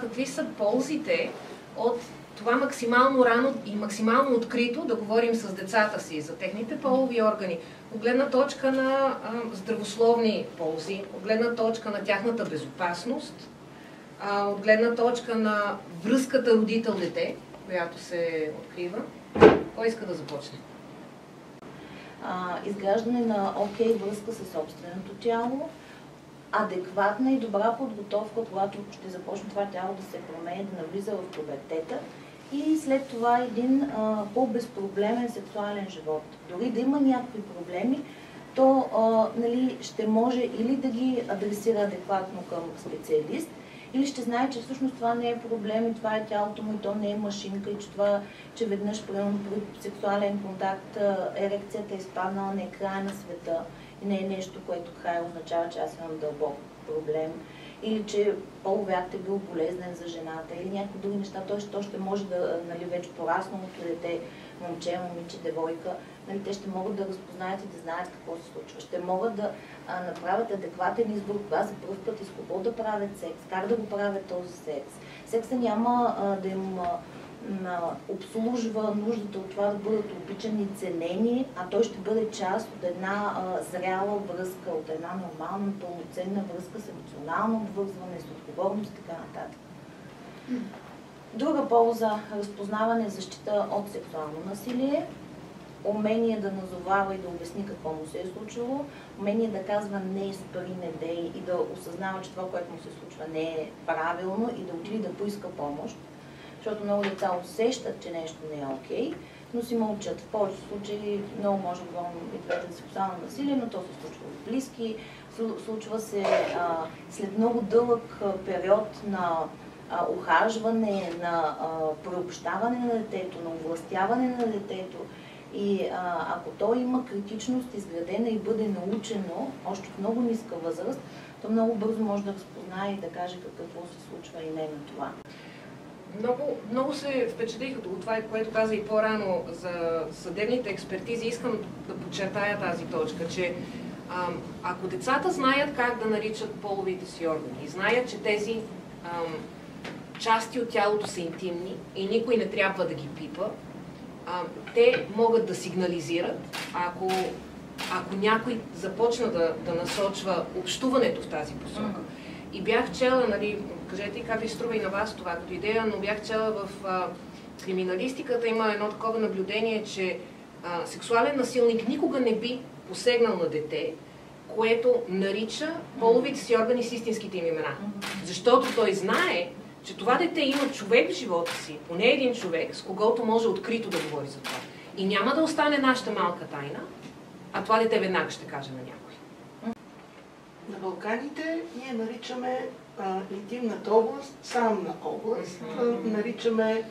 Какви са ползите от това максимално рано и максимално открито да говорим с децата си за техните полови органи, от гледна точка на здравословни ползи, от гледна точка на тяхната безопасност, от гледна точка на връзката родител-дете, която се открива. Кой иска да започне? Изграждане на окей връзка със собственото тяло, адекватна и добра подготовка, когато ще започне това тяло да се променя, да навлиза в пубертета и след това един по-безпроблемен сексуален живот. Дори да има някакви проблеми, то ще може или да ги адресира адекватно към специалист, или ще знае, че всъщност това не е проблем и това е тялото му и то не е машинка и че това, че веднъж примерно при сексуален контакт ерекцията е изпаднала, не е края на света и не е нещо, което край означава, че аз имам дълбок проблем или че половият акт е бил болезнен за жената или някакви други неща. То ще може да, вече порасналото дете, момче, момиче, девойка, те ще могат да разпознаят и да знаят какво се случва. Ще могат да направят адекватен избор, кога за първ път и с кого да правят секс, как да го правят този секс. Секса няма да им обслужва нуждата от това да бъдат обичани и ценени, а той ще бъде част от една зряла връзка, от една нормална, пълноценна връзка с емоционално обвързване, с отговорност и така нататък. Друга полза – разпознаване, защита от сексуално насилие, умение да назовава и да обясни какво му се е случило, умение да казва не, спри, не дей и да осъзнава, че това, което му се случва, не е правилно и да отиде да поиска помощ. Защото много деца усещат, че нещо не е окей, но си мълчат. В повечето случаи много може да говорим и двете за сексуално насилие, но то се случва от близки, случва се след много дълъг период на ухажване, на приобщаване на детето, на овластяване на детето. И ако то има критичност изградена и бъде научено още в много ниска възраст, то много бързо може да разпознае и да каже какво се случва и не на това. Много се впечатлих от това, което каза и по-рано за съдебните експертизи. Искам да подчертая тази точка, че ако децата знаят как да наричат половите си органи и знаят, че тези части от тялото са интимни и никой не трябва да ги пипа, те могат да сигнализират, ако някой започна да насочва общуването в тази посока. И бях чела, кажете и как ви струва и на вас това като идея, но бях чела в криминалистиката, има едно такова наблюдение, че сексуален насилник никога не би посегнал на дете, което нарича половите си органи с истинските им имена. Защото той знае, че това дете има човек в живота си, поне един човек, с когото може открито да говори за това. И няма да остане нашата малка тайна, а това дете веднага ще каже на някой. На Балканите ние наричаме интимната област срамна област, наричаме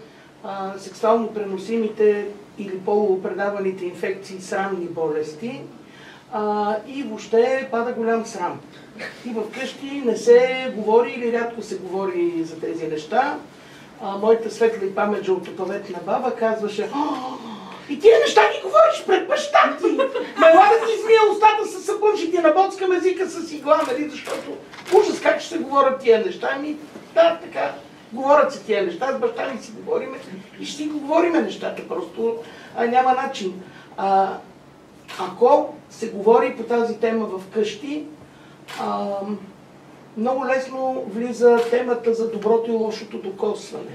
сексуално преносимите или полупредаваните инфекции срамни болести и въобще пада голям срам. И вкъщи не се говори или рядко се говори за тези неща. Моята светла и памет жълтопаветна баба казваше: и тия неща ги говориш пред баща ти! Мела да ти измия устата с сапун, ще ти набоцкам езика с игла, нали, защото ужас как ще се говорят тия неща. Да, така, говорят се тия неща, с баща ми си говориме и ще си говориме нещата, просто няма начин. Ако се говори по тази тема в къщи, много лесно влиза темата за доброто и лошото докосване.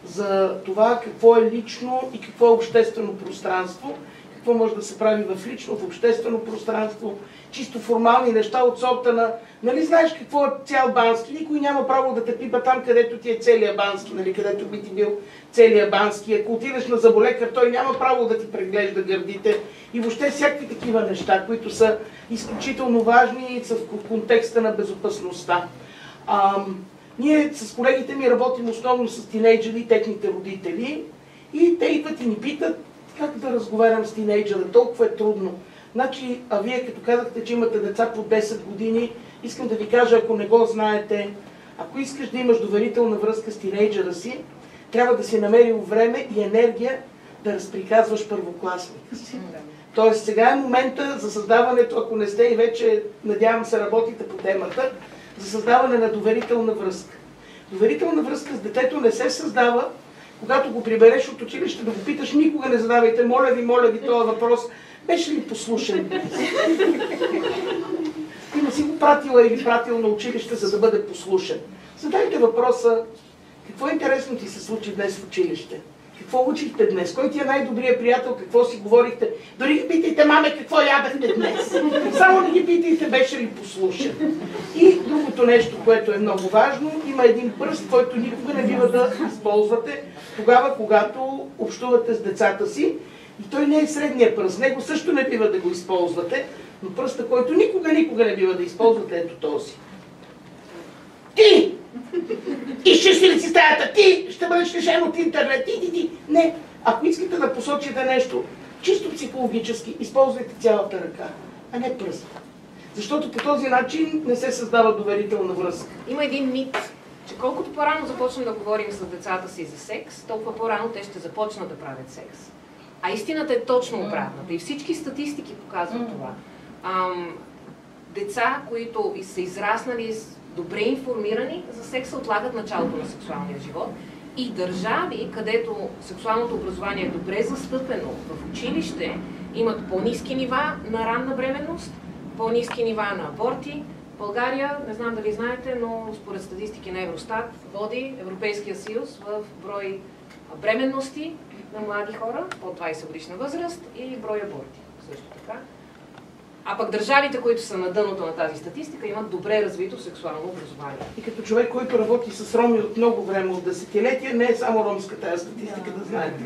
За това какво е лично и какво е обществено пространство, какво може да се прави в лично, в обществено пространство, чисто формални неща от сорта на, нали знаеш какво е цял Бански, никой няма право да те пипа там, където ти е целия Бански, нали, където би ти бил целия Бански. Ако отидеш на зъболекар, той няма право да ти преглежда гърдите и въобще всякакви такива неща, които са изключително важни и са в контекста на безопасността. Ние с колегите ми работим основно с тинейджери и техните родители и те идват и ни питат как да разговарям с тинейджера, толкова е трудно. Значи, вие като казахте, че имате деца по 10 години, искам да ви кажа, ако не го знаете, ако искаш да имаш доверителна връзка с тинейджера си, трябва да си намерил време и енергия да разприказваш първокласника си. Тоест сега е момента за създаването, ако не сте и вече, надявам се, работите по темата, за създаване на доверителна връзка. Доверителна връзка с детето не се създава, когато го прибереш от училище, да го питаш, никога не задавайте, моля ви, този въпрос, беше ли послушен? Ти не си го пратила или пратил на училище, за да бъде послушен. Задайте въпроса, какво интересно ти се случи днес в училище? Какво учихте днес? Кой ти е най-добрият приятел? Какво си говорихте? Дори ги питайте, маме, какво ядахте днес? Само не ги питайте, беше ли послушен. И другото нещо, което е много важно, има един пръст, който никога не бива да използвате тогава, когато общувате с децата си. И той не е средния пръст. Него също не бива да го използвате, но пръста, който никога не бива да използвате, ето този. Ти! Изчисти ли си стаята? Ти ще бъдеш лишен от интернет. Ти. Не. Ако искате да посочите нещо чисто психологически, използвайте цялата ръка, а не пръст. Защото по този начин не се създава доверителна връзка. Има един мит, че колкото по-рано започнем да говорим с децата си за секс, толкова по-рано те ще започнат да правят секс. А истината е точно обратната. И всички статистики показват това. Деца, които са израснали добре информирани за секса, отлагат началото на сексуалния живот. И държави, където сексуалното образование е добре застъпено в училище, имат по-ниски нива на ранна бременност, по-ниски нива на аборти. България, не знам дали знаете, но според статистики на Евростат води Европейския съюз в брой бременности на млади хора под 20 годишна възраст и брой аборти също така. А пък държавите, които са на дъното на тази статистика, имат добре развито сексуално образование. И като човек, който работи с роми от много време, от десетилетия, не е само ромска тази статистика, да знаете.